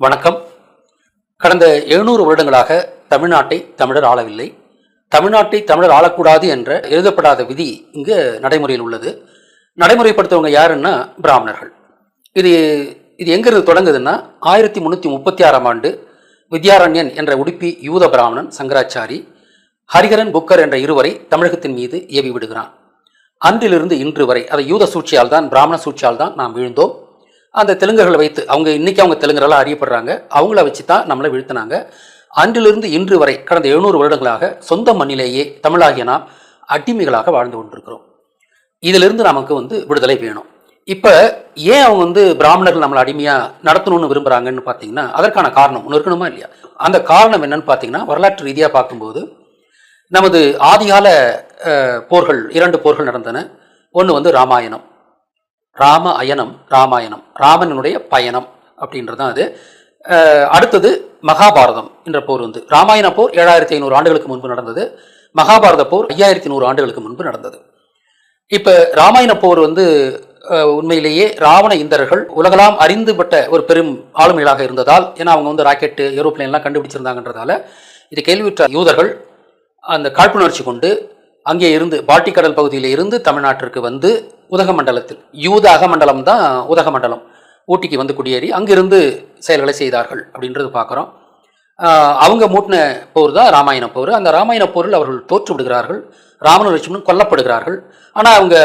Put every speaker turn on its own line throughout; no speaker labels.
வணக்கம். கடந்த 700 வருடங்களாக தமிழ்நாட்டை தமிழர் ஆளவில்லை. தமிழ்நாட்டை தமிழர் ஆளக்கூடாது என்ற எழுதப்படாத விதி இங்கு நடைமுறையில் உள்ளது. நடைமுறைப்படுத்துவங்க யாருன்னா பிராமணர்கள். இது இது எங்கிருந்து தொடங்குதுன்னா 1336ஆம் ஆண்டு வித்யாரண்யன் என்ற உடுப்பி யூத பிராமணன் சங்கராச்சாரி ஹரிஹரன் புக்கர் என்ற இருவரை தமிழகத்தின் மீது ஏவி விடுகிறான். அன்றிலிருந்து இன்று வரை அதை யூத சூழ்ச்சியால் தான், பிராமண சூழ்ச்சியால் தான் நாம் வீழ்ந்தோம். அந்த தெலுங்கர்களை வைத்து அவங்க தெலுங்கரெல்லாம் அறியப்படுறாங்க. அவங்கள வச்சு தான் நம்மளை வீழ்த்தினாங்க. அன்றிலிருந்து இன்று வரை கடந்த 700 வருடங்களாக சொந்த மண்ணிலேயே தமிழாகிய நாம் அடிமைகளாக வாழ்ந்து கொண்டிருக்கிறோம். இதிலிருந்து நமக்கு விடுதலை வேணும். இப்போ ஏன் அவங்க பிராமணர்கள் நம்மளை அடிமையாக நடத்தணும்னு விரும்புகிறாங்கன்னு பார்த்தீங்கன்னா அதற்கான காரணம் ஒன்று இருக்கணுமா இல்லையா? அந்த காரணம் என்னன்னு பார்த்தீங்கன்னா வரலாற்று ரீதியாக பார்க்கும்போது நமது ஆதிகால போர்கள், 2 போர்கள் நடந்தன. ஒன்று ராமாயணம், ராமாயணம் ராமனுடைய பயணம் அப்படின்றதான் அது. அடுத்தது மகாபாரதம் என்ற போர். ராமாயண போர் 7500 ஆண்டுகளுக்கு முன்பு நடந்தது. மகாபாரத போர் 5100 ஆண்டுகளுக்கு முன்பு நடந்தது. இப்போ ராமாயண போர் உண்மையிலேயே ராவண இந்திரர்கள் உலகலாம் அறிந்துபட்ட ஒரு பெரும் ஆளுமைகளாக இருந்ததால், ஏன்னா அவங்க ராக்கெட்டு ஏரோப்ளைன்லாம் கண்டுபிடிச்சிருந்தாங்கன்றதால இது கேள்வியுற்ற யூதர்கள் அந்த காழ்ப்புணர்ச்சி கொண்டு அங்கே இருந்து பால்டிக் கடல் பகுதியில் இருந்து தமிழ்நாட்டிற்கு உதகமண்டலத்தில், யூத அகமண்டலம் தான் உதகமண்டலம், ஊட்டிக்கு குடியேறி அங்கிருந்து செயல்களை செய்தார்கள் அப்படின்றது பார்க்குறோம். அவங்க மூட்டின போர் தான் ராமாயண போர். அந்த ராமாயண போரில் அவர்கள் தோற்று விடுகிறார்கள், ராமனும் லட்சுமணனும் கொல்லப்படுகிறார்கள். ஆனால் அவங்க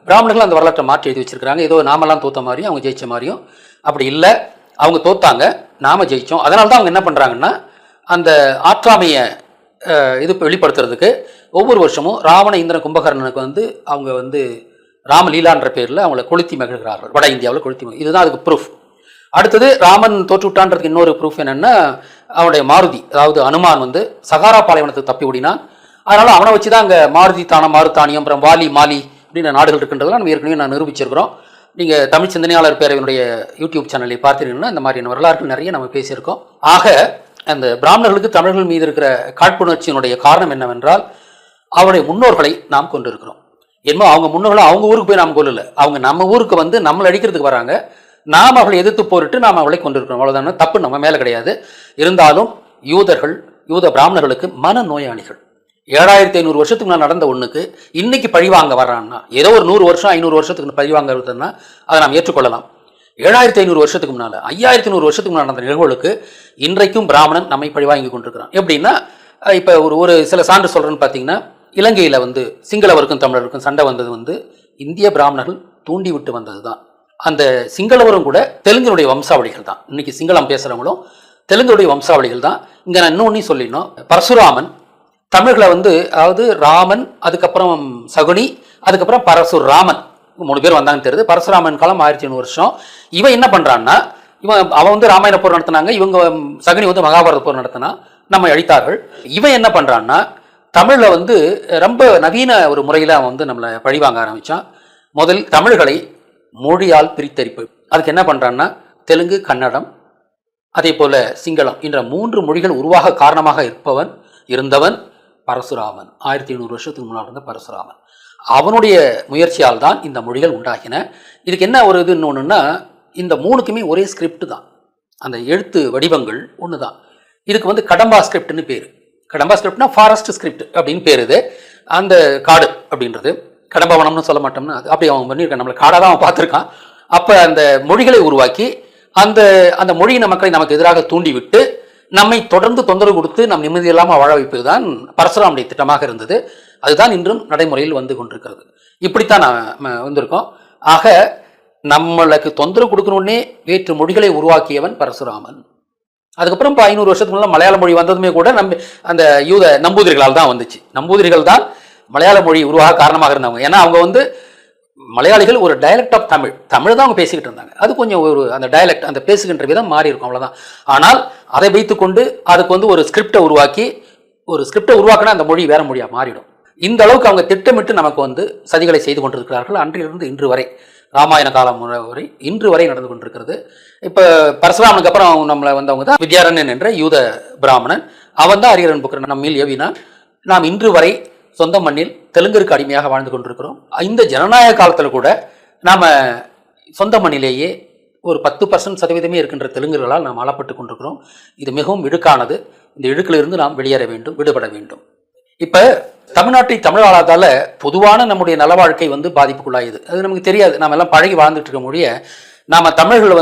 பிராமணர்கள் அந்த வரலாற்றை மாற்றி எழுதி வச்சிருக்கிறாங்க. ஏதோ நாமெல்லாம் தோற்ற மாதிரியும் அவங்க ஜெயிச்ச மாதிரியும். அப்படி இல்லை, அவங்க தோத்தாங்க, நாம ஜெயித்தோம். அதனால தான் அவங்க என்ன பண்ணுறாங்கன்னா அந்த ஆற்றாமையை வெளிப்படுத்துறதுக்கு ஒவ்வொரு வருஷமும் ராவண இந்திரன் கும்பகர்ணனுக்கு அவங்க ராமலீலான்ற பேரில் அவங்கள கொளுத்தி மகிழ்கிறார்கள். வட இந்தியாவில் கொளுத்தி மகிழ். இதுதான் அதுக்கு ப்ரூஃப். அடுத்தது ராமன் தோற்றுவிட்டான்றதுக்கு இன்னொரு ப்ரூஃப் என்னென்னா அவனுடைய மாருதி, அதாவது அனுமான் சகாரா பாலைவனத்துக்கு தப்பி ஓடினான். அதனால் அவனை வச்சு தான் அங்கே மாருதி தானம், மாருத்தானியம், அப்புறம் வாலி, மாலி அப்படின்ற நாடுகள் இருக்கின்றதெல்லாம் நம்ம ஏற்கனவே நிரூபிச்சிருக்கிறோம். நீங்கள் தமிழ் சிந்தனையாளர் பேரவையினுடைய யூடியூப் சேனலை பார்த்தீங்கன்னா இந்த மாதிரியான வரலாறுகள் நிறைய நம்ம பேசியிருக்கோம். ஆக அந்த பிராமணர்களுக்கு தமிழர்கள் மீது இருக்கிற காழ்ப்புணர்ச்சியினுடைய காரணம் என்னவென்றால் அவருடைய முன்னோர்களை நாம் கொண்டிருக்கிறோம். என்னமோ அவங்க முன்னோர்களை அவங்க ஊருக்கு போய் நாம் கொள்ளல, அவங்க நம்ம ஊருக்கு நம்மளை அடிக்கிறதுக்கு வராங்க, நாம் அவளை எதிர்த்து போரிட்டு நாம் அவளை கொண்டிருக்கிறோம். அவ்வளோதான, தப்பு நம்ம மேலே கிடையாது. இருந்தாலும் யூத பிராமணர்களுக்கு மன நோயாளிகள். 7500 வருஷத்துக்கு முன்னால் நடந்த ஒன்றுக்கு இன்னைக்கு பழிவாங்க வர்றான்னா, ஏதோ ஒரு 100 வருஷம் 500 வருஷத்துக்கு பழிவாங்க வருதுன்னா அதை நாம் ஏற்றுக்கொள்ளலாம். 7500 வருஷத்துக்கு முன்னால், 5500 வருஷத்துக்கு முன்னால் நடந்த நிகழ்வுகளுக்கு இன்றைக்கும் பிராமணன் நம்மை பழிவாங்கி கொண்டிருக்கிறான். எப்படின்னா, இப்போ ஒரு சில சான்று சொல்கிறேன்னு பார்த்தீங்கன்னா, இலங்கையில் சிங்களவருக்கும் தமிழருக்கும் சண்டை வந்தது இந்திய பிராமணர்கள் தூண்டி விட்டு வந்தது தான். அந்த சிங்களவரும் கூட தெலுங்கனுடைய வம்சாவளிகள் தான். இன்னைக்கு சிங்களம் பேசுகிறவங்களும் தெலுங்குடைய வம்சாவளிகள் தான். இங்கே நான் இன்னொன்னையும் சொல்லிடணும். பரசுராமன் தமிழ்களை அதாவது ராமன், அதுக்கப்புறம் சகுனி, அதுக்கப்புறம் பரசுராமன், 3 பேர் வந்தாங்கன்னு தெரியுது. பரசுராமன் காலம் 1500 வருஷம். இவன் என்ன பண்ணுறான்னா, அவன் ராமாயண போர் நடத்தினாங்க, இவங்க சகுனி மகாபாரத போர் நடத்தினா நம்ம அழித்தார்கள். இவன் என்ன பண்ணுறான்னா தமிழில் ரொம்ப நவீன ஒரு முறையில் அவன் நம்மளை பழிவாங்க ஆரம்பித்தான். முதல் தமிழ்களை மொழியால் பிரித்தறிப்பு. அதுக்கு என்ன பண்ணுறான்னா தெலுங்கு, கன்னடம், அதே போல் சிங்களம் என்ற 3 மொழிகள் உருவாக காரணமாக இருந்தவன் பரசுராமன். 1500 வருஷத்துக்கு முன்னால் இருந்த பரசுராமன். அவனுடைய முயற்சியால் தான் இந்த மொழிகள் உண்டாகின. இதுக்கு என்ன ஒரு இதுன்னு ஒன்றுன்னா, இந்த 3க்குமே ஒரே ஸ்கிரிப்ட் தான், அந்த எழுத்து வடிவங்கள் ஒன்று தான். இதுக்கு கடம்பா ஸ்கிரிப்ட்னு பேர். கடம்பா ஸ்கிரிப்ட்னா ஃபாரஸ்ட் ஸ்கிரிப்ட் அப்படின்னு பேர். இது அந்த காடு அப்படின்றது கடம்பாவனம்னு சொல்ல மாட்டோம்னா அது அப்படி அவன் பண்ணியிருக்கான், நம்மளை காடாக தான் அவன் பார்த்துருக்கான். அப்போ அந்த மொழிகளை உருவாக்கி அந்த மொழியின மக்களை நமக்கு எதிராக தூண்டி விட்டு நம்மை தொடர்ந்து தொந்தரவு கொடுத்து நம் நிம்மதி இல்லாமல் வாழ வைப்பது தான் பரசுராமுடைய திட்டமாக இருந்தது. அதுதான் இன்றும் நடைமுறையில் கொண்டிருக்கிறது. இப்படித்தான் நான் வந்திருக்கோம். ஆக நம்மளுக்கு தொந்தரவு கொடுக்கணுன்னே வேற்று மொழிகளை உருவாக்கியவன் பரசுராமன். அதுக்கப்புறம் இப்போ 500 வருஷத்துக்கு முன்னாடி மலையாள மொழி வந்ததுமே கூட அந்த யூத நம்பூதிரிகளால் தான் வந்துச்சு. நம்பூதிரிகள் தான் மலையாள மொழி உருவாக காரணமாக இருந்தவங்க. ஏன்னா அவங்க மலையாளிகள் ஒரு டைலக்ட் ஆஃப் தமிழ் தான் அவங்க பேசிக்கிட்டு இருந்தாங்க. அது கொஞ்சம் அந்த டைலக்ட், அந்த பேசுகின்ற விதம் மாறி இருக்கும், அவ்வளோதான். ஆனால் அதை வைத்துக்கொண்டு அதுக்கு ஒரு ஸ்கிரிப்டை உருவாக்கினா அந்த மொழி வேற மொழியாக மாறிடும். இந்த அளவுக்கு அவங்க திட்டமிட்டு நமக்கு சதிகளை செய்து கொண்டிருக்கிறார்கள். அன்றிலிருந்து இன்று வரை, ராமாயண காலம் வரை இன்று வரை நடந்து கொண்டிருக்கிறது. இப்போ பரசுராமனுக்கு அப்புறம் நம்மளை வந்தவங்க தான் வித்யாரண்யன் என்ற யூத பிராமணன். அவன் தான் ஹரிஹரன் புக்கர் நம்மில் ஏவினான். நாம் இன்று வரை சொந்த மண்ணில் தெலுங்கிற்கு அடிமையாக வாழ்ந்து கொண்டிருக்கிறோம். இந்த ஜனநாயக காலத்தில் கூட நாம் சொந்த மண்ணிலேயே ஒரு 10% இருக்கின்ற தெலுங்கர்களால் நாம் ஆளப்பட்டு கொண்டிருக்கிறோம். இது மிகவும் இடுக்கானது. இந்த இழுக்கிலிருந்து நாம் வெளியேற வேண்டும், விடுபட வேண்டும். இப்போ தமிழ்நாட்டை தமிழ் ஆளாதால பொதுவான நம்முடைய நல வாழ்க்கை பாதிப்புக்குள்ளாயுது. அது நமக்கு தெரியாது. நாம் எல்லாம் பழகி வாழ்ந்துட்டு இருக்க மொழிய நாம் தமிழர்கள்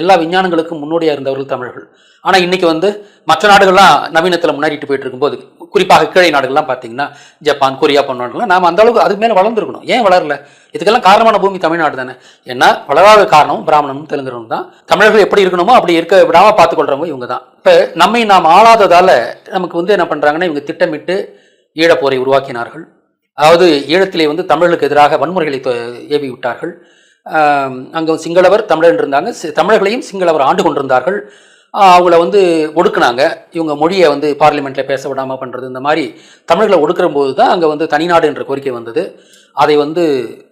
எல்லா விஞ்ஞானங்களுக்கும் முன்னோடியாக இருந்தவர்கள் தமிழர்கள். ஆனால் இன்னைக்கு மற்ற நாடுகள்லாம் நவீனத்தில் முன்னேறிட்டு போயிட்டு இருக்கும்போது, குறிப்பாக கீழே நாடுகள்லாம் பார்த்தீங்கன்னா ஜப்பான், கொரியா போன்ற நாடுகள்லாம் நாம் அந்த அளவுக்கு அதுக்கு மேலே வளர்ந்துருக்கணும். ஏன் வளரல? இதுக்கெல்லாம் காரணமான பூமி தமிழ்நாடு தானே. ஏன்னா வளராத காரணம் பிராமணனும் தெலுங்கரும் தான். தமிழர்கள் எப்படி இருக்கணுமோ அப்படி இருக்க விடாமல் பார்த்துக்கொள்றவங்க இவங்க தான். இப்போ நம்மை நாம் ஆளாததால நமக்கு என்ன பண்ணுறாங்கன்னா, இவங்க திட்டமிட்டு ஈழப்போரை உருவாக்கினார்கள். அதாவது ஈழத்திலே தமிழர்களுக்கு எதிராக வன்முறைகளை ஏவி விட்டார்கள். அங்கே சிங்களவர் தமிழர் இருந்தாங்க. தமிழர்களையும் சிங்களவர் ஆண்டு கொண்டிருந்தார்கள். அவங்கள ஒடுக்குனாங்க. இவங்க மொழியை பார்லிமெண்ட்டில் பேச விடாமல் பண்ணுறது, இந்த மாதிரி தமிழர்களை ஒடுக்கிற போது தான் அங்கே தனிநாடு என்ற கோரிக்கை வந்தது. அதை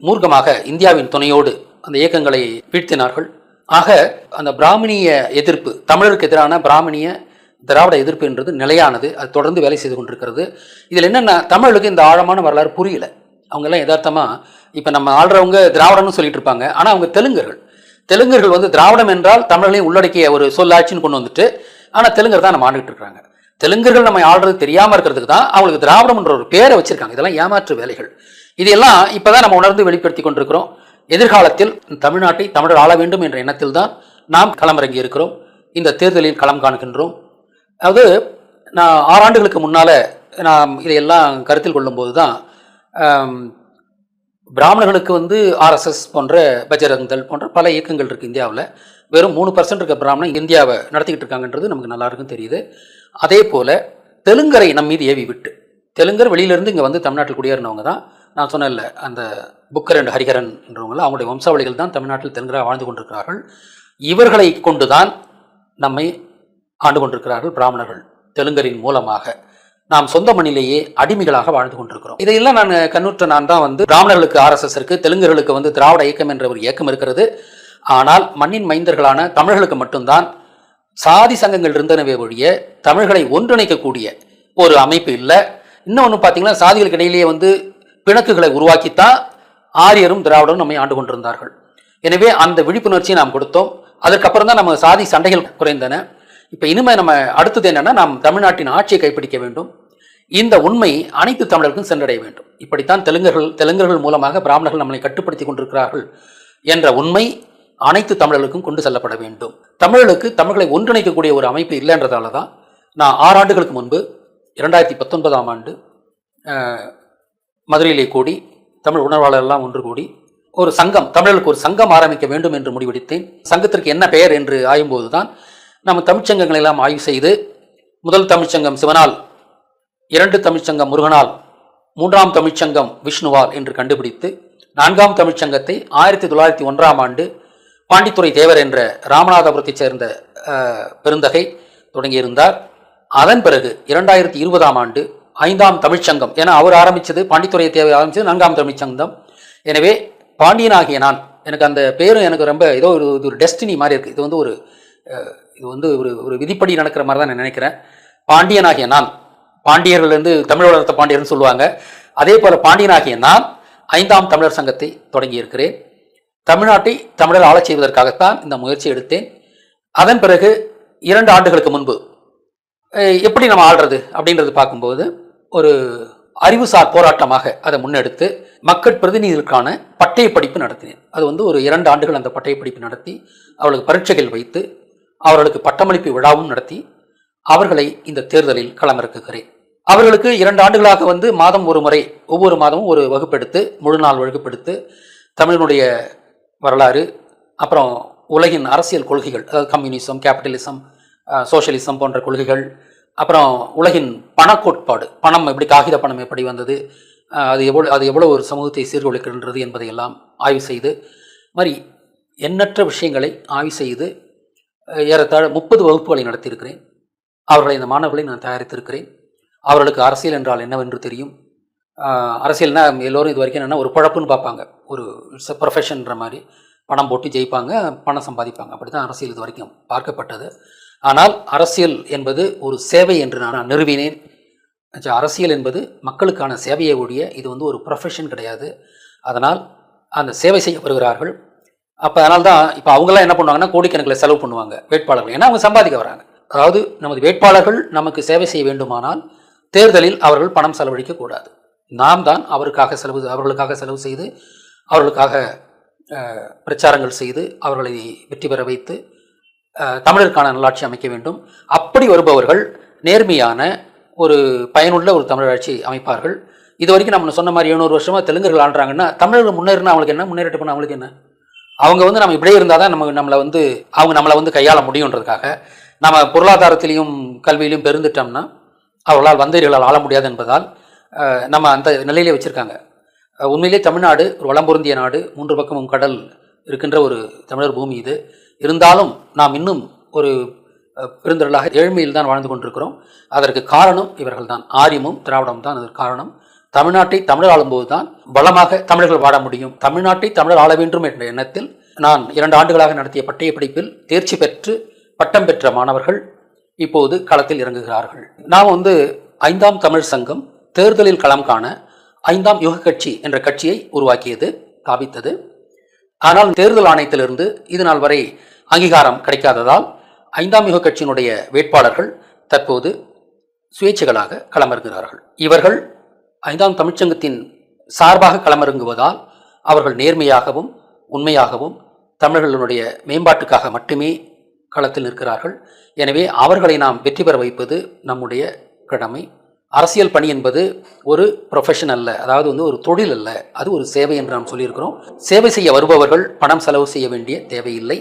மூர்க்கமாக இந்தியாவின் துணையோடு அந்த இயக்கங்களை வீழ்த்தினார்கள். ஆக அந்த பிராமணிய எதிர்ப்பு, தமிழருக்கு எதிரான பிராமணிய திராவிட எதிர்ப்பு என்றது நிலையானது. அது தொடர்ந்து வேலை செய்து கொண்டிருக்கிறது. இதில் என்னென்னா, தமிழுக்கு இந்த ஆழமான வரலாறு புரியல. அவங்கெல்லாம் யதார்த்தமாக இப்போ நம்ம ஆள்றவங்க திராவிடம்னு சொல்லிட்டு இருப்பாங்க. ஆனால் அவங்க தெலுங்கர்கள் திராவிடம் என்றால் தமிழர்களையும் உள்ளடக்கிய ஒரு சொல்லாட்சின்னு கொண்டு வந்துட்டு, ஆனால் தெலுங்கர் தான் நம்ம ஆண்டுகிட்டு இருக்காங்க. தெலுங்கர்கள் நம்ம ஆள்றது தெரியாமல் இருக்கிறதுக்கு தான் அவங்களுக்கு திராவிடம் என்ற ஒரு பேரை வச்சிருக்காங்க. இதெல்லாம் ஏமாற்று வேலைகள். இதையெல்லாம் இப்போதான் நம்ம உணர்ந்து வெளிப்படுத்தி கொண்டிருக்கிறோம். எதிர்காலத்தில் தமிழ்நாட்டை தமிழர் ஆள வேண்டும் என்ற எண்ணத்தில் தான் நாம் களமிறங்கி இருக்கிறோம். இந்த தேர்தலில் களம் காணுகின்றோம். அதாவது நான் 6 ஆண்டுகளுக்கு முன்னால் நாம் இதையெல்லாம் கருத்தில் கொள்ளும்போது தான் பிராமணர்களுக்கு ஆர்எஸ்எஸ் போன்ற பஜரங்தள் போன்ற பல இயக்கங்கள் இருக்குது இந்தியாவில். வெறும் 3% இருக்க பிராமணன் இந்தியாவை நடத்திக்கிட்டு இருக்காங்கன்றது நமக்கு நல்லா இருக்கும் தெரியுது. அதே போல் தெலுங்கரை நம் மீது ஏவி விட்டு, தெலுங்கர் வெளியிலேருந்து இங்கே தமிழ்நாட்டில் குடியேறினவங்க தான். நான் சொன்னேன்ல, அந்த புக்கர் அண்ட் ஹரிகரன் என்றவங்களாம் அவங்களுடைய வம்சாவளிகள் தான் தமிழ்நாட்டில் தெலுங்கராக வாழ்ந்து கொண்டிருக்கிறார்கள். இவர்களை கொண்டு தான் நம்மை ஆண்டு கொண்டிருக்கிறார்கள் பிராமணர்கள். தெலுங்கரின் மூலமாக நாம் சொந்த மண்ணிலேயே அடிமைகளாக வாழ்ந்து கொண்டிருக்கிறோம். இதையெல்லாம் நான் தான் பிராமணர்களுக்கு ஆர்எஸ்எஸ் இருக்கு, தெலுங்கர்களுக்கு திராவிட இயக்கம் என்ற ஒரு இயக்கம் இருக்கிறது. ஆனால் மண்ணின் மைந்தர்களான தமிழர்களுக்கு மட்டும்தான் சாதி சங்கங்கள் இருந்தனவே ஒழிய தமிழர்களை ஒன்றிணைக்கக்கூடிய ஒரு அமைப்பு இல்லை. இன்னொன்று பார்த்தீங்கன்னா, சாதிகளுக்கு இடையிலேயே பிணக்குகளை உருவாக்கித்தான் ஆரியரும் திராவிடரும் நம்மை ஆண்டு கொண்டிருந்தார்கள். எனவே அந்த விழிப்புணர்ச்சியை நாம் கொடுத்தோம். அதற்கப்புறம் தான் நம்ம சாதி சண்டைகள் குறைந்தன. இப்போ இனிமேல் நம்ம அடுத்தது என்னன்னா, நாம் தமிழ்நாட்டின் ஆட்சியை கைப்பிடிக்க வேண்டும். இந்த உண்மை அனைத்து தமிழர்களுக்கும் சென்றடைய வேண்டும். இப்படித்தான் தெலுங்கர்கள் மூலமாக பிராமணர்கள் நம்மளை கட்டுப்படுத்தி கொண்டிருக்கிறார்கள் என்ற உண்மை அனைத்து தமிழர்களுக்கும் கொண்டு செல்லப்பட வேண்டும். தமிழர்களை ஒன்றிணைக்கக்கூடிய ஒரு அமைப்பு இல்லைன்றதால தான் நான் 6 ஆண்டுகளுக்கு முன்பு 2019ஆம் ஆண்டு மதுரையிலே கூடி தமிழ் உணர்வாளர்கள்லாம் ஒன்று கூடி ஒரு சங்கம், தமிழர்களுக்கு ஒரு சங்கம் ஆரம்பிக்க வேண்டும் என்று முடிவெடுத்தேன். சங்கத்திற்கு என்ன பெயர் என்று ஆயும்போது தான் நம்ம தமிழ்ச்சங்கங்களை எல்லாம் ஆய்வு செய்து, முதல் தமிழ்ச்சங்கம் சிவனால், 2 தமிழ்ச்சங்கம் முருகனால், 3ஆம் தமிழ்ச்சங்கம் விஷ்ணுவால் என்று கண்டுபிடித்து 4ஆம் தமிழ்ச்சங்கத்தை 1901ஆம் ஆண்டு பாண்டித்துறை தேவர் என்ற ராமநாதபுரத்தைச் சேர்ந்த பெருந்தகை தொடங்கியிருந்தார். அதன் பிறகு 2020ஆம் ஆண்டு 5ஆம் தமிழ்ச்சங்கம், ஏன்னா அவர் ஆரம்பித்தது பாண்டித்துறை தேவர் ஆரம்பித்தது 4ஆம் தமிழ்ச்சங்கம். எனவே பாண்டியனாகிய நான், எனக்கு அந்த பேரும் எனக்கு ரொம்ப ஏதோ ஒரு டெஸ்டினி மாதிரி இருக்குது. இது ஒரு விதிப்படி நடக்கிற மாதிரி தான் நான் நினைக்கிறேன். பாண்டியனாகிய நான், பாண்டியர்கள் தமிழ் வளர்த்த பாண்டியர்னு சொல்லுவாங்க. அதே போல பாண்டியனாகிய நான் 5ஆம் தமிழர் சங்கத்தை தொடங்கி இருக்கிறேன். தமிழ்நாட்டை தமிழர் ஆளச் செய்வதற்காகத்தான் இந்த முயற்சி எடுத்தேன். அதன் பிறகு 2 ஆண்டுகளுக்கு முன்பு எப்படி நம்ம ஆள்றது அப்படின்றது பார்க்கும்போது, ஒரு அறிவுசார் போராட்டமாக அதை முன்னெடுத்து மக்கள் பிரதிநிதிகளுக்கான பட்டய படிப்பு நடத்தினேன். அது ஒரு 2 ஆண்டுகள் அந்த பட்டய படிப்பு நடத்தி, அவர்களுக்கு பரீட்சைகள் வைத்து, அவர்களுக்கு பட்டமளிப்பு விழாவும் நடத்தி, அவர்களை இந்த தேர்தலில் களமிறக்குகிறேன். அவர்களுக்கு 2 ஆண்டுகளாக மாதம் ஒரு முறை, ஒவ்வொரு மாதமும் ஒரு வகுப்பெடுத்து, முழு நாள் வகுப்பெடுத்து, தமிழனுடைய வரலாறு, அப்புறம் உலகின் அரசியல் கொள்கைகள், அதாவது கம்யூனிசம், கேபிட்டலிசம், சோஷியலிசம் போன்ற கொள்கைகள், அப்புறம் உலகின் பணக்கோட்பாடு, பணம் எப்படி, காகித பணம் எப்படி வந்தது, அது எவ்வளோ ஒரு சமூகத்தை சீர்குலைக்கின்றது என்பதையெல்லாம் ஆய்வு செய்து, மாதிரி எண்ணற்ற விஷயங்களை ஆய்வு செய்து ஏறத்தாழ 30 வகுப்புகளை நடத்தியிருக்கிறேன். அவர்களை, இந்த மாணவர்களை நான் தயாரித்திருக்கிறேன். அவர்களுக்கு அரசியல் என்றால் என்னவென்று தெரியும். அரசியல்னா எல்லோரும் இது வரைக்கும் என்னென்னா ஒரு பழப்புன்னு பார்ப்பாங்க. ஒரு இட்ஸ் ப்ரொஃபஷன்ற மாதிரி பணம் போட்டு ஜெயிப்பாங்க, பணம் சம்பாதிப்பாங்க. அப்படி தான் அரசியல் இது வரைக்கும் பார்க்கப்பட்டது. ஆனால் அரசியல் என்பது ஒரு சேவை என்று நான் நிறுவினேன். அரசியல் என்பது மக்களுக்கான சேவையை ஒழிய இது ஒரு ப்ரொஃபஷன் கிடையாது. அதனால் அந்த சேவை செய்ய வருகிறார்கள். அப்போ அதனால தான் இப்போ அவங்களாம் என்ன பண்ணுவாங்கன்னா கோடிக்கணக்கில் செலவு பண்ணுவாங்க வேட்பாளர்கள், ஏன்னா அவங்க சம்பாதிக்க வராங்க. அதாவது நமது வேட்பாளர்கள் நமக்கு சேவை செய்ய வேண்டுமானால் தேர்தலில் அவர்கள் பணம் செலவழிக்க கூடாது. நாம் தான் அவர்களுக்காக செலவு செய்து அவர்களுக்காக பிரச்சாரங்கள் செய்து அவர்களை வெற்றி பெற வைத்து தமிழருக்கான நல்லாட்சி அமைக்க வேண்டும். அப்படி வருபவர்கள் நேர்மையான ஒரு பயனுள்ள ஒரு தமிழாட்சி அமைப்பார்கள். இது வரைக்கும் நம்ம சொன்ன மாதிரி 700 வருஷமாக தெலுங்கர்கள் ஆள்றாங்கன்னா தமிழர்கள் முன்னேறினா அவங்களுக்கு என்ன, முன்னேறிட்டு போனால் அவங்களுக்கு என்ன? அவங்க நம்ம இப்படியே இருந்தால் தான் நம்மளை வந்து கையாள முடியுன்றதுக்காக நம்ம பொருளாதாரத்திலையும் கல்வியிலையும் பெருந்துட்டோம்னா அவர்களால் வந்தேரிகளால் ஆள முடியாது என்பதால் நம்ம அந்த நிலையிலே வச்சுருக்காங்க. உண்மையிலே தமிழ்நாடு ஒரு வளம் பொருந்திய நாடு, 3 பக்கமும் கடல் இருக்கின்ற ஒரு தமிழர் பூமி இது. இருந்தாலும் நாம் இன்னும் ஒரு பெருந்திரளாக ஏழ்மையில் தான் வாழ்ந்து கொண்டிருக்கிறோம். அதற்கு காரணம் இவர்கள் தான். ஆரியமும் திராவிடமும் தான் அதற்கு காரணம். தமிழ்நாட்டை தமிழர் ஆளும்போது தான் பலமாக தமிழர்கள் வாழ முடியும். தமிழ்நாட்டை தமிழர் ஆள வேண்டும் என்ற எண்ணத்தில் நான் 2 ஆண்டுகளாக நடத்திய பட்டய படிப்பில் தேர்ச்சி பெற்று பட்டம் பெற்ற மாணவர்கள் இப்போது களத்தில் இறங்குகிறார்கள். நாம் 5ஆம் தமிழ் சங்கம் தேர்தலில் களம் காண 5ஆம் யுக கட்சி என்ற கட்சியை உருவாக்கியது, ஸ்தாபித்தது. ஆனால் தேர்தல் ஆணையத்திலிருந்து இது நாள் வரை அங்கீகாரம் கிடைக்காததால் 5ஆம் யுக கட்சியினுடைய வேட்பாளர்கள் தற்போது சுயேட்சைகளாக களமிறங்குகிறார்கள். இவர்கள் 5ஆம் தமிழ்ச்சங்கத்தின் சார்பாக களமிறங்குவதால் அவர்கள் நேர்மையாகவும் உண்மையாகவும் தமிழர்களுடைய மேம்பாட்டுக்காக மட்டுமே களத்தில் நிற்கிறார்கள். எனவே அவர்களை நாம் வெற்றி பெற வைப்பது நம்முடைய கடமை. அரசியல் பணி என்பது ஒரு ப்ரொஃபஷன் அல்ல, அதாவது ஒரு தொழில் அல்ல, அது ஒரு சேவை என்று நாம் சொல்லியிருக்கிறோம். சேவை செய்ய வருபவர்கள் பணம் செலவு செய்ய வேண்டிய தேவையில்லை.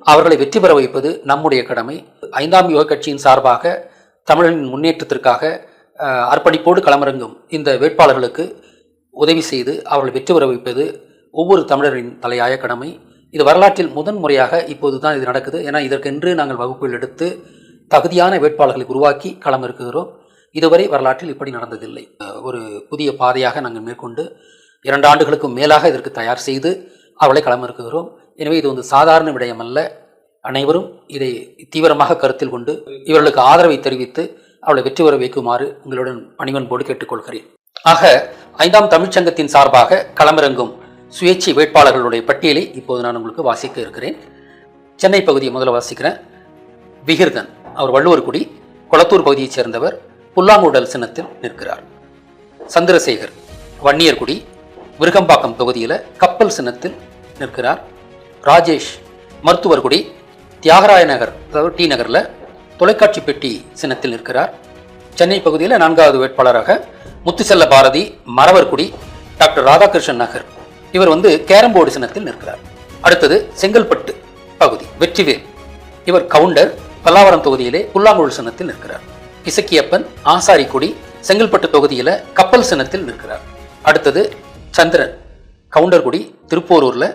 அவர்களை வெற்றி பெற வைப்பது நம்முடைய கடமை. 5ஆம் யுக கட்சியின் சார்பாக தமிழரின் முன்னேற்றத்திற்காக அர்ப்பணிப்போடு களமிறங்கும் இந்த வேட்பாளர்களுக்கு உதவி செய்து அவர்களை வெற்றி பெற வைப்பது ஒவ்வொரு தமிழரின் தலையாய கடமை. இது வரலாற்றில் முதன்முறையாக இப்போது தான் இது நடக்குது. ஏன்னா இதற்கென்று நாங்கள் வகுப்புகள் எடுத்து தகுதியான வேட்பாளர்களை உருவாக்கி களமிறக்குகிறோம். இதுவரை வரலாற்றில் இப்படி நடந்ததில்லை. ஒரு புதிய பாதையாக நாங்கள் மேற்கொண்டு 2 ஆண்டுகளுக்கும் மேலாக இதற்கு தயார் செய்து அவர்களை களமிறக்குகிறோம். எனவே இது சாதாரண விடயம் அல்ல. அனைவரும் இதை தீவிரமாக கருத்தில் கொண்டு இவர்களுக்கு ஆதரவை தெரிவித்து அவளை வெற்றி பெற வைக்குமாறு உங்களுடன் பணிவன்போடு கேட்டுக்கொள்கிறேன். ஆக 5ஆம் தமிழ்ச்சங்கத்தின் சார்பாக களமிறங்கும் சுயேட்சை வேட்பாளர்களுடைய பட்டியலை இப்போது நான் உங்களுக்கு வாசிக்க இருக்கிறேன். சென்னை பகுதியை முதல்ல வாசிக்கிறேன். விகிர்தன், அவர் வள்ளுவர்குடி, கொளத்தூர் பகுதியைச் சேர்ந்தவர், புல்லாங்குழல் சின்னத்தில் நிற்கிறார். சந்திரசேகர், வன்னியர்குடி, விருகம்பாக்கம் தொகுதியில் கப்பல் சின்னத்தில் நிற்கிறார். ராஜேஷ், மருத்துவர்குடி, தியாகராய நகர், அதாவது டி நகரில் தொலைக்காட்சி பெட்டி சின்னத்தில் நிற்கிறார். சென்னை பகுதியில் 4வது வேட்பாளராக முத்துசெல்ல பாரதி, மறவர்குடி, டாக்டர் ராதாகிருஷ்ணன் நகர், இவர் கேரம்போர்டு சின்னத்தில் நிற்கிறார். அடுத்தது செங்கல்பட்டு பகுதி, வெற்றிவேல், இவர் கவுண்டர், பல்லாவரம் தொகுதியிலே புல்லாங்குழல் சின்னத்தில் நிற்கிறார். இசக்கியப்பன், ஆசாரிக்குடி, செங்கல்பட்டு தொகுதியில் கப்பல் சின்னத்தில் நிற்கிறார். அடுத்தது சந்திரன், கவுண்டர்குடி, திருப்போரூர்ல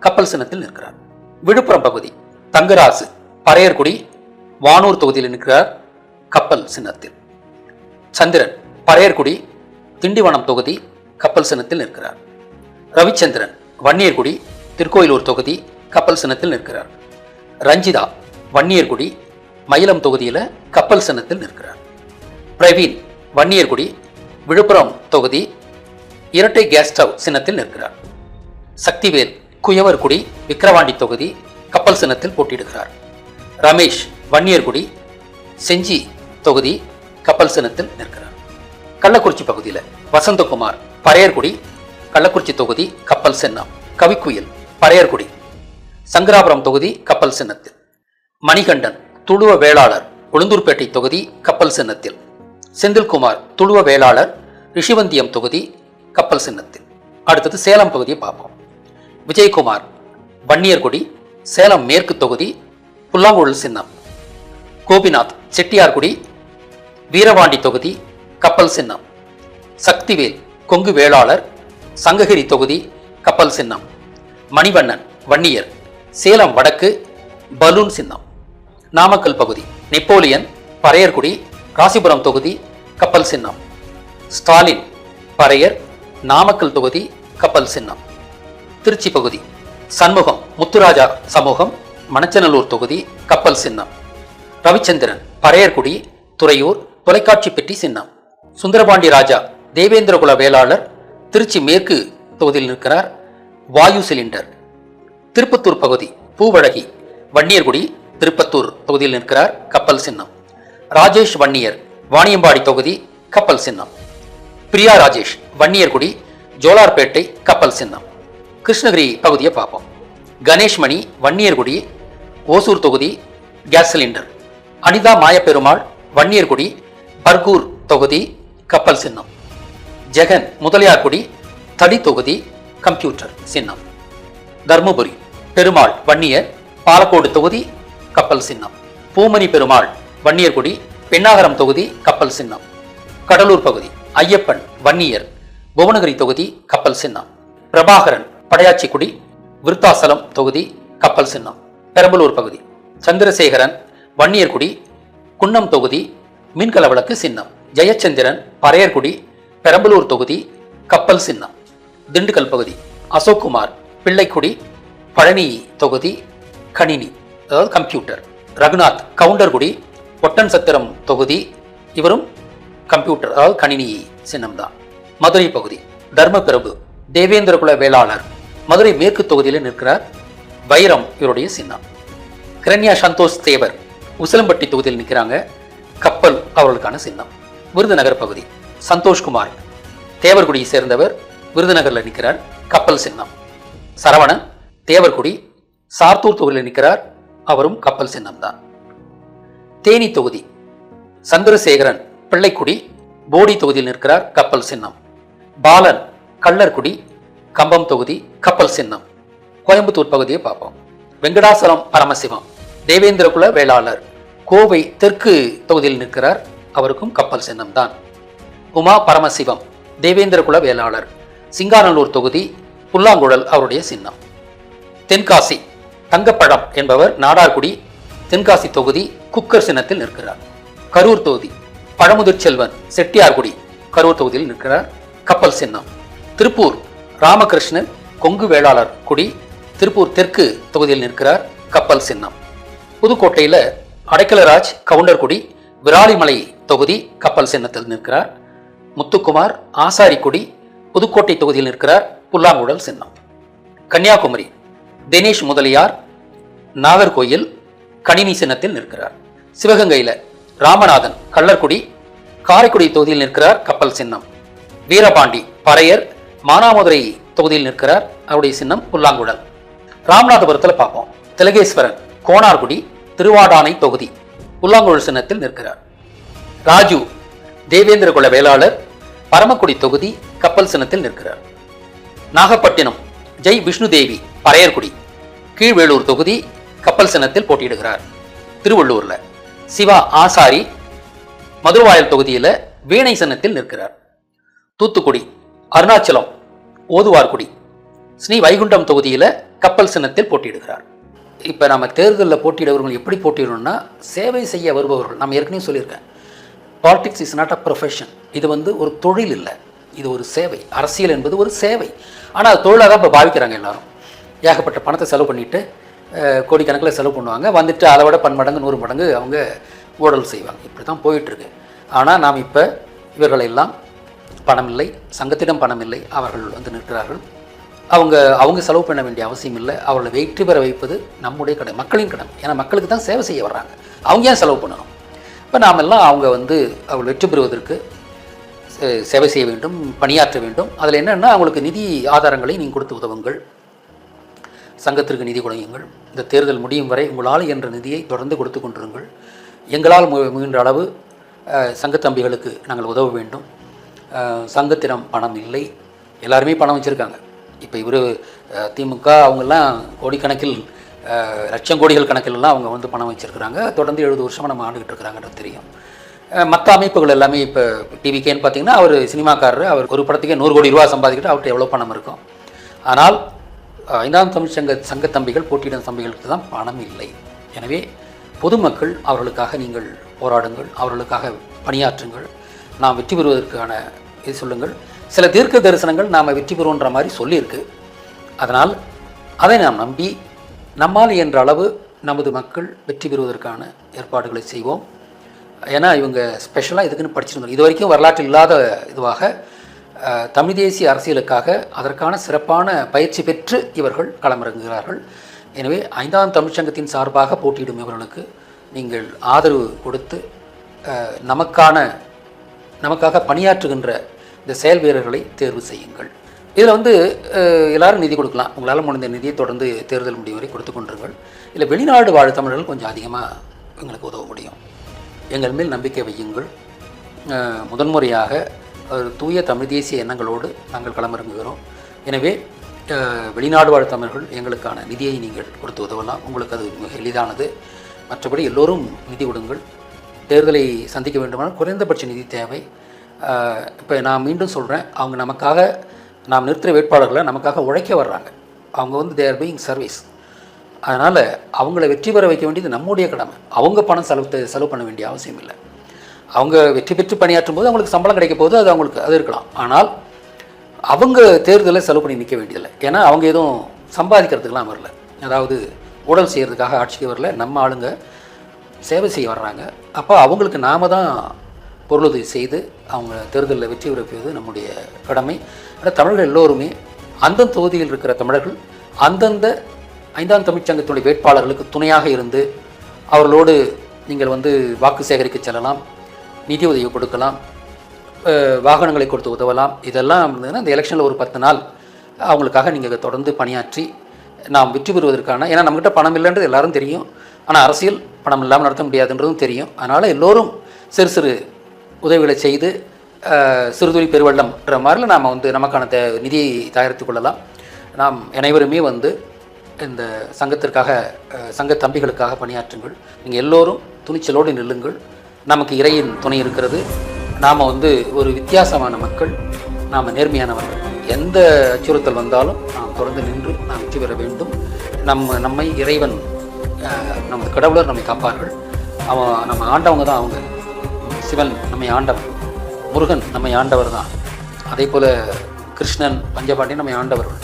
கப்பல் சின்னத்தில் நிற்கிறார். விழுப்புரம் பகுதி, தங்கராசு, பறையர்குடி, வானூர் தொகுதியில் நிற்கிறார், கப்பல் சின்னத்தில். சந்திரன், பறையர்குடி, திண்டிவனம் தொகுதி, கப்பல் சின்னத்தில் நிற்கிறார். ரவிச்சந்திரன், வன்னியர்குடி, திருக்கோயிலூர் தொகுதி, கப்பல் சின்னத்தில் நிற்கிறார். ரஞ்சிதா, வன்னியர்குடி, மயிலம் தொகுதியில் கப்பல் சின்னத்தில் நிற்கிறார். பிரவீன், வன்னியர்குடி, விழுப்புரம் தொகுதி, இரட்டை கேஸ் ஸ்டவ் சின்னத்தில் நிற்கிறார். சக்திவேல், குயவர்குடி, விக்கிரவாண்டி தொகுதி, கப்பல் சின்னத்தில் போட்டியிடுகிறார். ரமேஷ், வன்னியர்குடி, செஞ்சி தொகுதி, கப்பல் சின்னத்தில் நிற்கிறார். கள்ளக்குறிச்சி பகுதியில் வசந்தகுமார், பறையர்குடி, கள்ளக்குறிச்சி தொகுதி, கப்பல் சின்னம். கவிக்குயில், பறையர்குடி, சங்கராபுரம் தொகுதி, கப்பல் சின்னத்தில். மணிகண்டன், துளுவ வேளாளர், உளுந்தூர்பேட்டை தொகுதி, கப்பல் சின்னத்தில். செந்தில்குமார், துளுவ வேளாளர், ரிஷிவந்தியம் தொகுதி, கப்பல் சின்னத்தில். அடுத்தது சேலம் பகுதியை பார்ப்போம். விஜயகுமார், வன்னியர்குடி, சேலம் மேற்கு தொகுதி, புல்லாங்குழல் சின்னம். கோபிநாத், செட்டியார்குடி, வீரவாண்டி தொகுதி, கப்பல் சின்னம். சக்திவேல், கொங்கு வேளாளர், சங்ககிரி தொகுதி, கப்பல் சின்னம். மணிவண்ணன், வன்னியர், சேலம் வடக்கு, பலூன் சின்னம். நாமக்கல் பகுதி, நெப்போலியன், பறையர்குடி, ராசிபுரம் தொகுதி, கப்பல் சின்னம். ஸ்டாலின், பறையர், நாமக்கல் தொகுதி, கப்பல் சின்னம். திருச்சி பகுதி, சண்முகம், முத்துராஜா சமூகம், மணச்சநல்லூர் தொகுதி, கப்பல் சின்னம். ரவிச்சந்திரன், பறையர்குடி, துறையூர், தொலைக்காட்சி பெட்டி சின்னம். சுந்தரபாண்டி ராஜா, தேவேந்திரகுல வேளாளர், திருச்சி மேற்கு தொகுதியில் நிற்கிறார், வாயு சிலிண்டர். திருப்பத்தூர் பகுதி பூவழகி வன்னியர்குடி திருப்பத்தூர் தொகுதியில் நிற்கிறார், கப்பல் சின்னம். ராஜேஷ் வன்னியர் வாணியம்பாடி தொகுதி, கப்பல் சின்னம். பிரியா ராஜேஷ் வன்னியர்குடி ஜோலார்பேட்டை, கப்பல் சின்னம். கிருஷ்ணகிரி பகுதியை பார்ப்போம். கணேஷ் மணி வன்னியர்குடி ஓசூர் தொகுதி, கேஸ் சிலிண்டர். அனிதா மாயப்பெருமாள் வன்னியர்குடி பர்கூர் தொகுதி, கப்பல் சின்னம். ஜெகன் முதலியார்குடி தடி தொகுதி, கம்ப்யூட்டர் சின்னம். தர்மபுரி பெருமாள் வன்னியர் பாலக்கோடு தொகுதி, கப்பல் சின்னம். பூமணி பெருமாள் வன்னியர்குடி பெண்ணாகரம் தொகுதி, கப்பல் சின்னம். கடலூர் பகுதி ஐயப்பன் வன்னியர் புவனகிரி தொகுதி, கப்பல் சின்னம். பிரபாகரன் படையாச்சிக்குடி விருத்தாசலம் தொகுதி, கப்பல் சின்னம். பெரம்பலூர் பகுதி சந்திரசேகரன் வன்னியர்குடி குன்னம் தொகுதி, மின்கல விளக்கு சின்னம். ஜெயச்சந்திரன் பறையர்குடி பெரம்பலூர் தொகுதி, கப்பல் சின்னம். திண்டுக்கல் பகுதி அசோக்குமார் பிள்ளைக்குடி பழனி தொகுதி, கணினி அதாவது கம்ப்யூட்டர். ரகுநாத் கவுண்டர்குடி ஒட்டன் சத்திரம் தொகுதி, இவரும் கம்ப்யூட்டர் அதாவது கணினி சின்னம் தான். மதுரை பகுதி தர்மபிரபு தேவேந்திரகுல வேளாளர் மதுரை மேற்கு தொகுதியில் நிற்கிறார், வைரம் இவருடைய சின்னம். கிரண்யா சந்தோஷ் தேவர் உசிலம்பட்டி தொகுதியில் நிற்கிறாங்க, கப்பல் அவர்களுக்கான சின்னம். விருதுநகர் பகுதி சந்தோஷ்குமார் தேவர்குடியை சேர்ந்தவர், விருதுநகரில் நிற்கிறார், கப்பல் சின்னம். சரவணன் தேவர்குடி சார்த்தூர் தொகுதியில் நிற்கிறார், அவரும் கப்பல் சின்னம் தான். தேனி தொகுதி சந்திரசேகரன் பிள்ளைக்குடி போடி தொகுதியில் நிற்கிறார், கப்பல் சின்னம். பாலன் கள்ளர்குடி கம்பம் தொகுதி, கப்பல் சின்னம். கோயம்புத்தூர் பகுதியை பார்ப்போம். வெங்கடாசலம் பரமசிவம் தேவேந்திரகுல வேளாளர் கோவை தெற்கு தொகுதியில் நிற்கிறார், அவருக்கும் கப்பல் சின்னம் தான். உமா பரமசிவம் தேவேந்திரகுல வேளாளர் சிங்காநல்லூர் தொகுதி, புல்லாங்குழல் அவருடைய சின்னம். தென்காசி தங்கப்பழம் என்பவர் நாடார்குடி தென்காசி தொகுதி, குக்கர் சின்னத்தில் நிற்கிறார். கரூர் தொகுதி பழமுதிர் செல்வன் செட்டியார்குடி கரூர் தொகுதியில் நிற்கிறார், கப்பல் சின்னம். திருப்பூர் ராமகிருஷ்ணன் கொங்கு வேளாளர் குடி திருப்பூர் தெற்கு தொகுதியில் நிற்கிறார், கப்பல் சின்னம். புதுக்கோட்டையில் அடைக்கலராஜ் கவுண்டர்குடி விராலிமலை தொகுதி, கப்பல் சின்னத்தில் நிற்கிறார். முத்துக்குமார் ஆசாரிக்குடி புதுக்கோட்டை தொகுதியில் நிற்கிறார், புல்லாங்குழல் சின்னம். கன்னியாகுமரி தினேஷ் முதலியார் நாகர்கோயில் கணினி சின்னத்தில் நிற்கிறார். சிவகங்கையில் ராமநாதன் கள்ளர்குடி காரைக்குடி தொகுதியில் நிற்கிறார், கப்பல் சின்னம். வீரபாண்டி பறையர் மானாமதுரை தொகுதியில் நிற்கிறார், அவருடைய சின்னம் புல்லாங்குழல். ராமநாதபுரத்தில் பார்ப்போம். திலகேஸ்வரன் கோனார்குடி திருவாடானை தொகுதி, புல்லாங்குழல் சின்னத்தில் நிற்கிறார். ராஜு தேவேந்திரகுல வேளாளர் பரமக்குடி தொகுதி, கப்பல் சின்னத்தில் நிற்கிறார். நாகப்பட்டினம் ஜெய் விஷ்ணுதேவி பறையர்குடி கீழ்வேளூர் தொகுதி, கப்பல் சின்னத்தில் போட்டியிடுகிறார். திருவள்ளூர்ல சிவா ஆசாரி மதுரவாயல் தொகுதியில் வீணை சின்னத்தில் நிற்கிறார். தூத்துக்குடி அருணாச்சலம் ஓதுவார்குடி ஸ்ரீ வைகுண்டம் தொகுதியில் கப்பல் சின்னத்தில் போட்டியிடுகிறார். இப்போ நம்ம தேர்தலில் போட்டியிடுவர்கள் எப்படி போட்டியிடணும்னா, சேவை செய்ய வருபவர்கள். நம்ம ஏற்கனவே சொல்லியிருக்கேன், politics is not a profession. இது ஒரு தொழில் இல்லை, இது ஒரு சேவை. அரசியல் என்பது ஒரு சேவை. ஆனால் அது தொழிலாக தான் இப்போ பாவிக்கிறாங்க எல்லாரும். ஏகப்பட்ட பணத்தை செலவு பண்ணிவிட்டு கோடிக்கணக்கில் செலவு பண்ணுவாங்க, வந்துட்டு அதை விட 10 மடங்கு 100 மடங்கு அவங்க ஊழல் செய்வாங்க. இப்படி தான் போயிட்டுருக்கு. ஆனால் நாம் இப்போ இவர்களெல்லாம் பணம் இல்லை, சங்கத்திடம் பணம் இல்லை, அவர்கள் நிற்கிறார்கள். அவங்க செலவு பண்ண வேண்டிய அவசியம் இல்லை. அவர்களை வெற்றி பெற வைப்பது நம்முடைய கடமை, மக்களின் கடமை. ஏன்னா மக்களுக்கு தான் சேவை செய்ய வர்றாங்க, அவங்க ஏன் செலவு பண்ணணும்? இப்போ நாமெல்லாம் அவர்கள் வெற்றி பெறுவதற்கு சேவை செய்ய வேண்டும், பணியாற்ற வேண்டும். அதில் என்னென்னா, அவங்களுக்கு நிதி ஆதாரங்களை நீங்கள் கொடுத்து உதவுங்கள், சங்கத்திற்கு நிதி கொடுங்கள். இந்த தேர்தல் முடியும் வரை உங்களால் என்ற நிதியை தொடர்ந்து கொடுத்து கொண்டிருங்கள். எங்களால் முயன்ற அளவு சங்கத்தம்பிகளுக்கு நாங்கள் உதவ வேண்டும். சங்கத்திடம் பணம் இல்லை, எல்லாருமே பணம் வச்சுருக்காங்க. இப்போ திமுக அவங்கெல்லாம் கோடிக்கணக்கில் லட்சம் கோடிகள் கணக்கிலெல்லாம் அவங்க பணம் வச்சுருக்கிறாங்க. தொடர்ந்து 70 வருஷமாக நம்ம ஆண்டுகிட்டு இருக்கிறாங்கன்றது தெரியும். மற்ற அமைப்புகள் எல்லாமே இப்போ டிவிகேன்னு பார்த்தீங்கன்னா, அவர் சினிமாக்காரர், அவர் ஒரு படத்துக்கே 100 கோடி ரூபா சம்பாதிக்கிட்டு அவர்கிட்ட எவ்வளோ பணம் இருக்கும். ஆனால் 5ஆம் தமிழ் சங்கத்தம்பிகள் போட்டியிடும் தம்பிகளுக்கு தான் பணம் இல்லை. எனவே பொதுமக்கள் அவர்களுக்காக நீங்கள் போராடுங்கள், அவர்களுக்காக பணியாற்றுங்கள். நாம் வெற்றி பெறுவதற்கான இது சொல்லுங்கள். சில தீர்க்க தரிசனங்கள் நாம் வெற்றி பெறுவோன்ற மாதிரி சொல்லியிருக்கு. அதனால் அதை நாம் நம்பி நம்மால் என்ற அளவு நமது மக்கள் வெற்றி பெறுவதற்கான ஏற்பாடுகளை செய்வோம். ஏன்னா இவங்க ஸ்பெஷலாக இதுக்குன்னு படிச்சிருந்தாங்க. இது வரைக்கும் வரலாற்றில் இல்லாத இதுவாக தமிழ் தேசிய அரசியலுக்காக அதற்கான சிறப்பான பயிற்சி பெற்று இவர்கள் களமிறங்குகிறார்கள். எனவே 5ஆம் தமிழ்ச்சங்கத்தின் சார்பாக போட்டியிடும் இவர்களுக்கு நீங்கள் ஆதரவு கொடுத்து நமக்காக பணியாற்றுகின்ற இந்த செயல் வீரர்களை தேர்வு செய்யுங்கள். இதில் எல்லாரும் நிதி கொடுக்கலாம். உங்களால் முடிந்த நிதியை தொடர்ந்து தேர்தல் முடிவு வரை கொடுத்து கொண்டிருங்கள். இல்லை வெளிநாடு வாழ் தமிழர்கள் கொஞ்சம் அதிகமாக எங்களுக்கு உதவ முடியும். எங்கள் மேல் நம்பிக்கை வையுங்கள். முதன்முறையாக ஒரு தூய தமிழ் தேசிய எண்ணங்களோடு நாங்கள் களமிறங்குகிறோம். எனவே வெளிநாடு வாழ் தமிழர்கள் எங்களுக்கான நிதியை நீங்கள் கொடுத்து உதவலாம். உங்களுக்கு அது மிக எளிதானது. மற்றபடி எல்லோரும் நிதி கொடுங்கள். தேர்தலை சந்திக்க வேண்டுமானால் குறைந்தபட்ச நிதி தேவை. இப்போ நான் மீண்டும் சொல்கிறேன், அவங்க நமக்காக நாம் நிறுத்துகிற வேட்பாளர்களை நமக்காக உழைக்க வர்றாங்க. அவங்க தே ஆர் பீயிங் சர்வீஸ். அதனால் அவங்கள வெற்றி பெற வைக்க வேண்டியது நம்முடைய கடமை. அவங்க பணம் செலவு பண்ண வேண்டிய அவசியம் இல்லை. அவங்க வெற்றி பெற்று பணியாற்றும் போது அவங்களுக்கு சம்பளம் கிடைக்க போது அது அவங்களுக்கு அது இருக்கலாம். ஆனால் அவங்க தேர்தலை செலவு பண்ணி நிற்க வேண்டியதில்லை. ஏன்னா அவங்க எதுவும் சம்பாதிக்கிறதுக்கெலாம் வரல, அதாவது ஊழல் செய்கிறதுக்காக ஆட்சிக்கு வரல. நம்ம ஆளுங்க சேவை செய்ய வர்றாங்க. அப்போ அவங்களுக்கு நாம் தான் பொருளுதவி செய்து அவங்க தேர்தலில் வெற்றி பெறுவது நம்முடைய கடமை. ஆனால் தமிழர்கள் எல்லோருமே அந்தந்த தொகுதியில் இருக்கிற தமிழர்கள் அந்தந்த 5ஆம் தமிழ்ச்சங்கத்தினுடைய வேட்பாளர்களுக்கு துணையாக இருந்து அவர்களோடு நீங்கள் வாக்கு சேகரிக்க செல்லலாம், நிதி உதவி கொடுக்கலாம், வாகனங்களை கொடுத்து உதவலாம். இதெல்லாம் இருந்ததுன்னா இந்த எலெக்ஷனில் ஒரு 10 நாள் அவங்களுக்காக நீங்கள் தொடர்ந்து பணியாற்றி நாம் வெற்றி பெறுவதற்கான, ஏன்னா நம்மகிட்ட பணம் இல்லைன்றது எல்லாரும் தெரியும். ஆனால் அரசியல் பணம் இல்லாமல் நடத்த முடியாதுன்றதும் தெரியும். அதனால் எல்லோரும் சிறு சிறு உதவிகளை செய்து சிறுதுளி பெருவெள்ளம்ன்ற மாதிரில நாம் நமக்கான நிதியை தயாரித்து கொள்ளலாம். நாம் அனைவருமே இந்த சங்கத்திற்காக சங்க தம்பிகளுக்காக பணியாற்றுங்கள். நீங்கள் எல்லோரும் துணிச்சலோடு நில்லுங்கள். நமக்கு இறையின் துணை இருக்கிறது. நாம் ஒரு வித்தியாசமான மக்கள், நாம் நேர்மையானவர்கள். எந்த அச்சுறுத்தல் வந்தாலும் நாம் தொடர்ந்து நின்று நாம் வெற்றி பெற வேண்டும். நம்மை இறைவன், நமது கடவுளர் நம்மை காப்பார்கள். நம்ம ஆண்டவங்க தான். அவங்க சிவன் நம்மை ஆண்டவர், முருகன் நம்மை ஆண்டவர் தான். அதே போல் கிருஷ்ணன், பஞ்சபாண்டியன் நம்மை ஆண்டவர்கள்,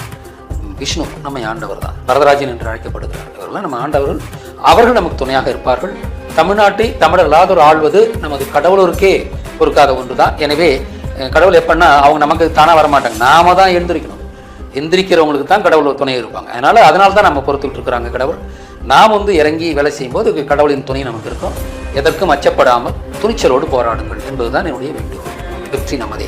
விஷ்ணு நம்மை ஆண்டவர் தான், வரதராஜன் என்று அழைக்கப்படுகிறார். இவர்கள்லாம் நம்ம ஆண்டவர்கள். அவர்கள் நமக்கு துணையாக இருப்பார்கள். தமிழ்நாட்டை தமிழர்களாதோர் ஆள்வது நமது கடவுளருக்கே பொறுக்காத ஒன்று தான். எனவே கடவுள் எப்படின்னா அவங்க நமக்கு தானாக வரமாட்டாங்க, நாம தான் எழுந்திருக்கணும். எந்திரிக்கிறவங்களுக்கு தான் கடவுள் துணையாக இருப்பாங்க. அதனால தான் நம்ம பொறுத்துக்கிட்டு இருக்கிறாங்க கடவுள். நாம் இறங்கி வேலை செய்யும்போது கடவுளின் துணை நமக்கு இருக்கும். எதற்கும் அச்சப்படாமல் துணிச்சலோடு போராடுங்கள் என்பதுதான் என்னுடைய வேண்டுகோள். வெற்றி நமதே.